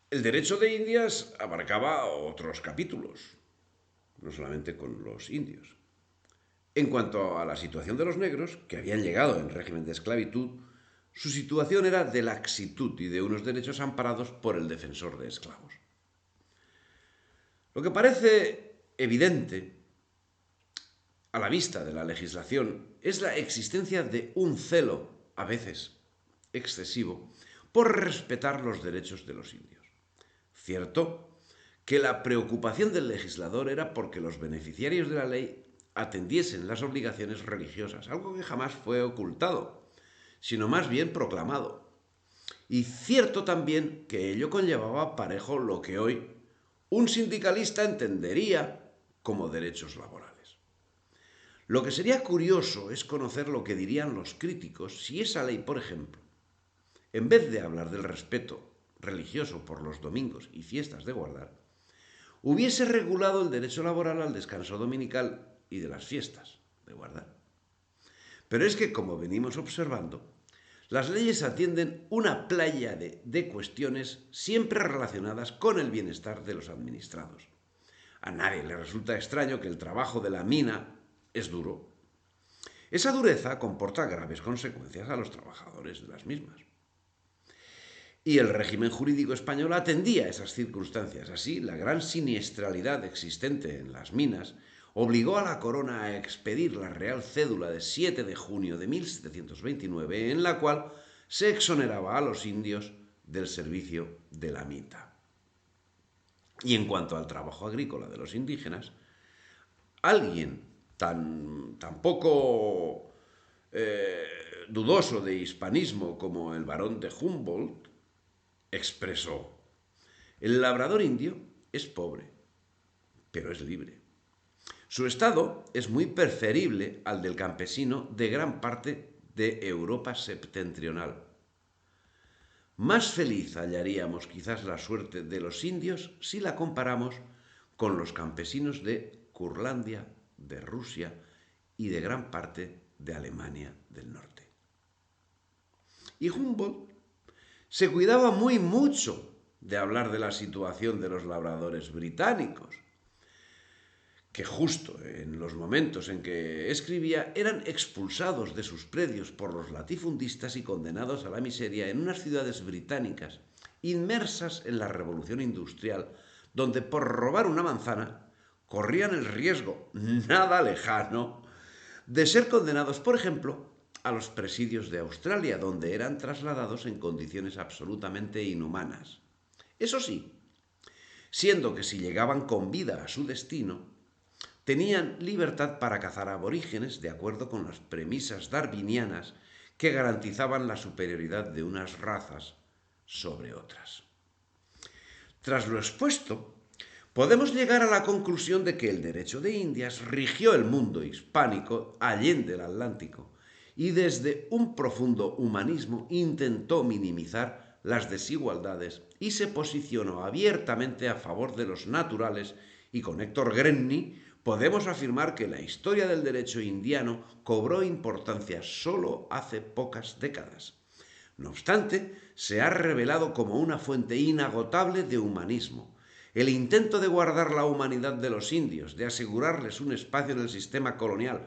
El derecho de Indias abarcaba otros capítulos, no solamente con los indios. En cuanto a la situación de los negros, que habían llegado en régimen de esclavitud, su situación era de laxitud y de unos derechos amparados por el defensor de esclavos. Lo que parece evidente a la vista de la legislación es la existencia de un celo, a veces excesivo, por respetar los derechos de los indios. Cierto que la preocupación del legislador era porque los beneficiarios de la ley atendiesen las obligaciones religiosas, algo que jamás fue ocultado, sino más bien proclamado. Y cierto también que ello conllevaba parejo lo que hoy un sindicalista entendería como derechos laborales. Lo que sería curioso es conocer lo que dirían los críticos si esa ley, por ejemplo, en vez de hablar del respeto religioso por los domingos y fiestas de guardar, hubiese regulado el derecho laboral al descanso dominical y de las fiestas de guardar. Pero es que, como venimos observando, las leyes atienden una playa de cuestiones siempre relacionadas con el bienestar de los administrados. A nadie le resulta extraño que el trabajo de la mina es duro. Esa dureza comporta graves consecuencias a los trabajadores de las mismas. Y el régimen jurídico español atendía a esas circunstancias. Así, la gran siniestralidad existente en las minas obligó a la corona a expedir la Real Cédula de 7 de junio de 1729, en la cual se exoneraba a los indios del servicio de la mita. Y en cuanto al trabajo agrícola de los indígenas, alguien tan poco dudoso de hispanismo como el barón de Humboldt expresó: el labrador indio es pobre, pero es libre. Su estado es muy preferible al del campesino de gran parte de Europa septentrional. Más feliz hallaríamos quizás la suerte de los indios si la comparamos con los campesinos de Curlandia, de Rusia y de gran parte de Alemania del Norte. Y Humboldt se cuidaba muy mucho de hablar de la situación de los labradores británicos, que justo en los momentos en que escribía eran expulsados de sus predios por los latifundistas y condenados a la miseria en unas ciudades británicas inmersas en la revolución industrial, donde por robar una manzana corrían el riesgo nada lejano de ser condenados, por ejemplo, a los presidios de Australia, donde eran trasladados en condiciones absolutamente inhumanas. Eso sí, siendo que si llegaban con vida a su destino, tenían libertad para cazar aborígenes de acuerdo con las premisas darwinianas que garantizaban la superioridad de unas razas sobre otras. Tras lo expuesto, podemos llegar a la conclusión de que el derecho de Indias rigió el mundo hispánico allende el Atlántico y desde un profundo humanismo intentó minimizar las desigualdades y se posicionó abiertamente a favor de los naturales, y con Héctor Grenny podemos afirmar que la historia del derecho indiano cobró importancia solo hace pocas décadas. No obstante, se ha revelado como una fuente inagotable de humanismo. El intento de guardar la humanidad de los indios, de asegurarles un espacio en el sistema colonial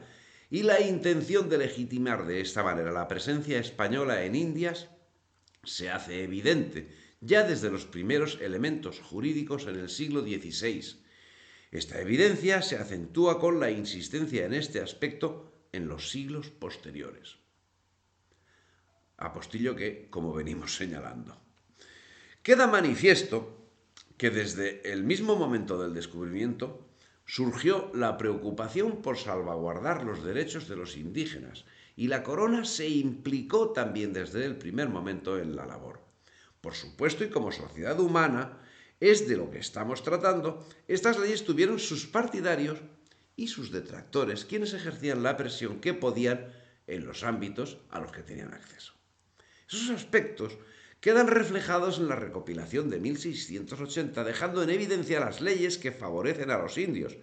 y la intención de legitimar de esta manera la presencia española en Indias se hace evidente ya desde los primeros elementos jurídicos en el siglo XVI. Esta evidencia se acentúa con la insistencia en este aspecto en los siglos posteriores. Apostillo que, como venimos señalando, queda manifiesto que desde el mismo momento del descubrimiento surgió la preocupación por salvaguardar los derechos de los indígenas y la corona se implicó también desde el primer momento en la labor. Por supuesto, y como sociedad humana, es de lo que estamos tratando, estas leyes tuvieron sus partidarios y sus detractores, quienes ejercían la presión que podían en los ámbitos a los que tenían acceso. Esos aspectos quedan reflejados en la recopilación de 1680, dejando en evidencia las leyes que favorecen a los indios,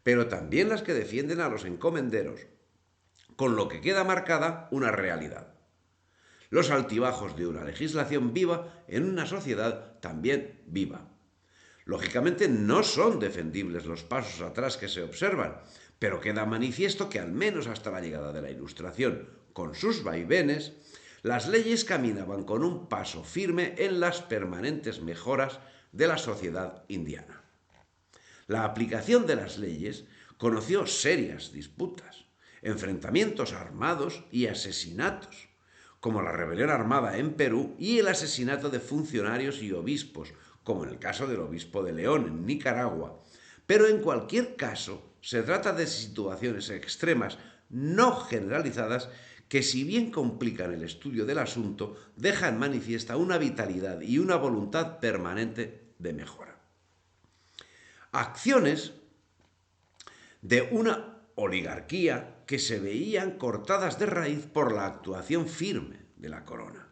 pero también las que defienden a los encomenderos, con lo que queda marcada una realidad. los altibajos de una legislación viva en una sociedad también viva. Lógicamente no son defendibles los pasos atrás que se observan, pero queda manifiesto que al menos hasta la llegada de la Ilustración, con sus vaivenes, las leyes caminaban con un paso firme en las permanentes mejoras de la sociedad indiana. La aplicación de las leyes conoció serias disputas, enfrentamientos armados y asesinatos, como la rebelión armada en Perú y el asesinato de funcionarios y obispos, como en el caso del obispo de León en Nicaragua. Pero en cualquier caso, se trata de situaciones extremas, no generalizadas, que si bien complican el estudio del asunto, dejan manifiesta una vitalidad y una voluntad permanente de mejora. Acciones de una oligarquía que se veían cortadas de raíz por la actuación firme de la corona.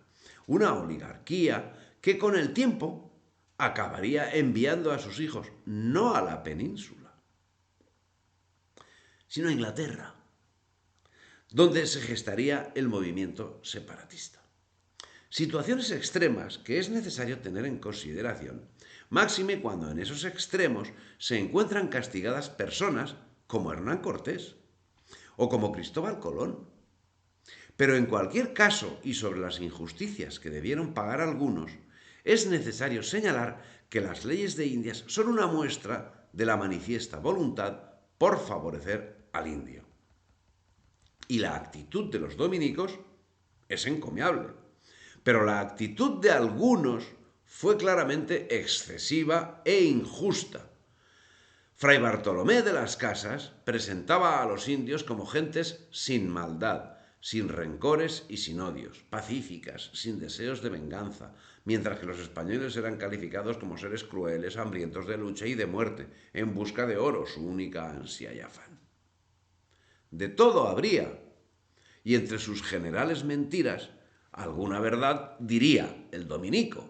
Una oligarquía que con el tiempo acabaría enviando a sus hijos no a la península, sino a Inglaterra, donde se gestaría el movimiento separatista. Situaciones extremas que es necesario tener en consideración, máxime cuando en esos extremos se encuentran castigadas personas como Hernán Cortés o como Cristóbal Colón. Pero en cualquier caso, y sobre las injusticias que debieron pagar algunos, es necesario señalar que las leyes de Indias son una muestra de la manifiesta voluntad por favorecer al indio. Y la actitud de los dominicos es encomiable, pero la actitud de algunos fue claramente excesiva e injusta. Fray Bartolomé de las Casas presentaba a los indios como gentes sin maldad, sin rencores y sin odios, pacíficas, sin deseos de venganza, mientras que los españoles eran calificados como seres crueles, hambrientos de lucha y de muerte, en busca de oro, su única ansia y afán. De todo habría, y entre sus generales mentiras, alguna verdad diría el dominico.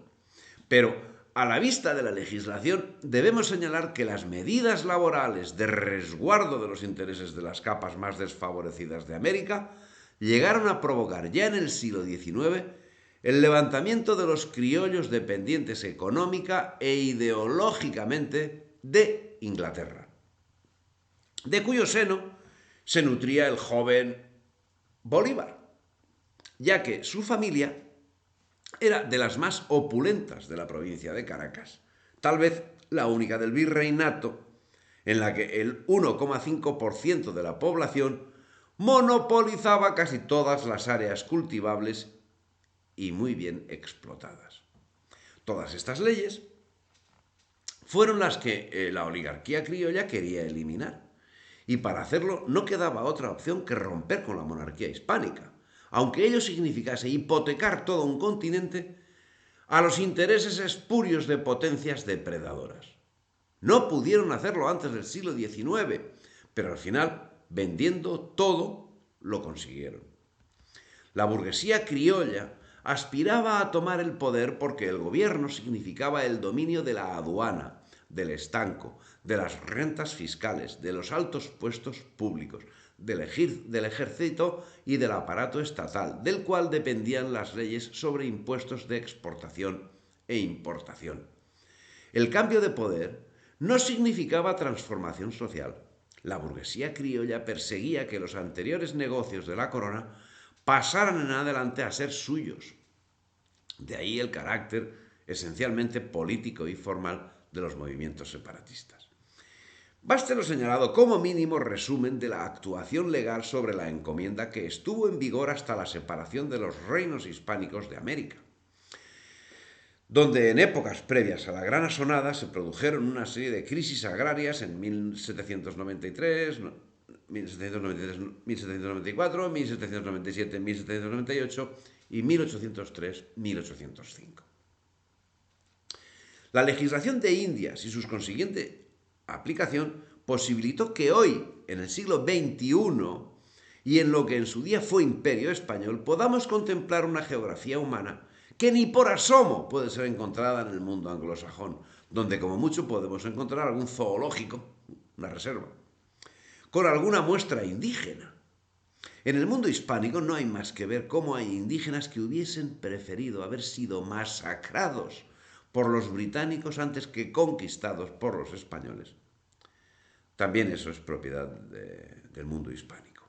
Pero a la vista de la legislación debemos señalar que las medidas laborales de resguardo de los intereses de las capas más desfavorecidas de América llegaron a provocar ya en el siglo XIX el levantamiento de los criollos dependientes económica e ideológicamente de Inglaterra, de cuyo seno se nutría el joven Bolívar, ya que su familia era de las más opulentas de la provincia de Caracas, tal vez la única del virreinato en la que el 1,5% de la población monopolizaba casi todas las áreas cultivables y muy bien explotadas. Todas estas leyes fueron las que la oligarquía criolla quería eliminar, y para hacerlo no quedaba otra opción que romper con la monarquía hispánica, aunque ello significase hipotecar todo un continente a los intereses espurios de potencias depredadoras. No pudieron hacerlo antes del siglo XIX, pero al final, vendiendo todo, lo consiguieron. La burguesía criolla aspiraba a tomar el poder porque el gobierno significaba el dominio de la aduana, del estanco, de las rentas fiscales, de los altos puestos públicos, del ejército y del aparato estatal, del cual dependían las leyes sobre impuestos de exportación e importación. El cambio de poder no significaba transformación social. La burguesía criolla perseguía que los anteriores negocios de la corona pasaran en adelante a ser suyos. De ahí el carácter esencialmente político y formal de los movimientos separatistas. Baste lo señalado como mínimo resumen de la actuación legal sobre la encomienda que estuvo en vigor hasta la separación de los reinos hispánicos de América, donde en épocas previas a la Gran Asonada se produjeron una serie de crisis agrarias en 1793, 1794, 1797, 1798 y 1803-1805. La legislación de Indias y su consiguiente aplicación posibilitó que hoy, en el siglo XXI, y en lo que en su día fue Imperio Español, podamos contemplar una geografía humana que ni por asomo puede ser encontrada en el mundo anglosajón, donde como mucho podemos encontrar algún zoológico, una reserva, con alguna muestra indígena. En el mundo hispánico no hay más que ver cómo hay indígenas que hubiesen preferido haber sido masacrados por los británicos antes que conquistados por los españoles. También eso es propiedad del mundo hispánico.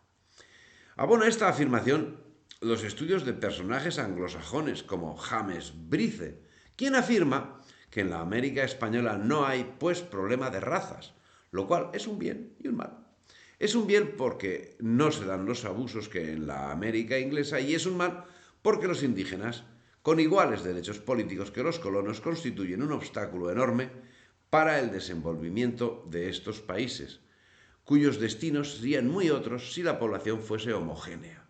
Abona esta afirmación los estudios de personajes anglosajones como James Brice, quien afirma que en la América española no hay pues problema de razas, lo cual es un bien y un mal. Es un bien porque no se dan los abusos que en la América inglesa y es un mal porque los indígenas, con iguales derechos políticos que los colonos, constituyen un obstáculo enorme para el desenvolvimiento de estos países, cuyos destinos serían muy otros si la población fuese homogénea.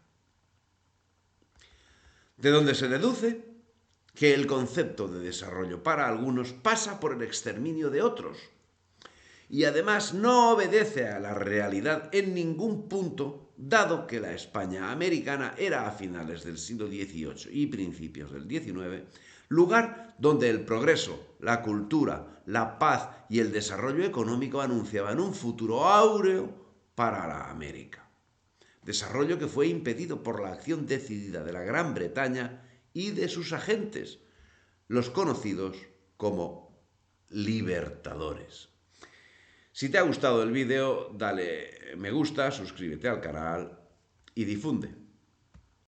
De donde se deduce que el concepto de desarrollo para algunos pasa por el exterminio de otros y además no obedece a la realidad en ningún punto, dado que la España americana era a finales del siglo XVIII y principios del XIX lugar donde el progreso, la cultura, la paz y el desarrollo económico anunciaban un futuro áureo para la América. Desarrollo que fue impedido por la acción decidida de la Gran Bretaña y de sus agentes, los conocidos como libertadores. Si te ha gustado el vídeo, dale me gusta, suscríbete al canal y difunde.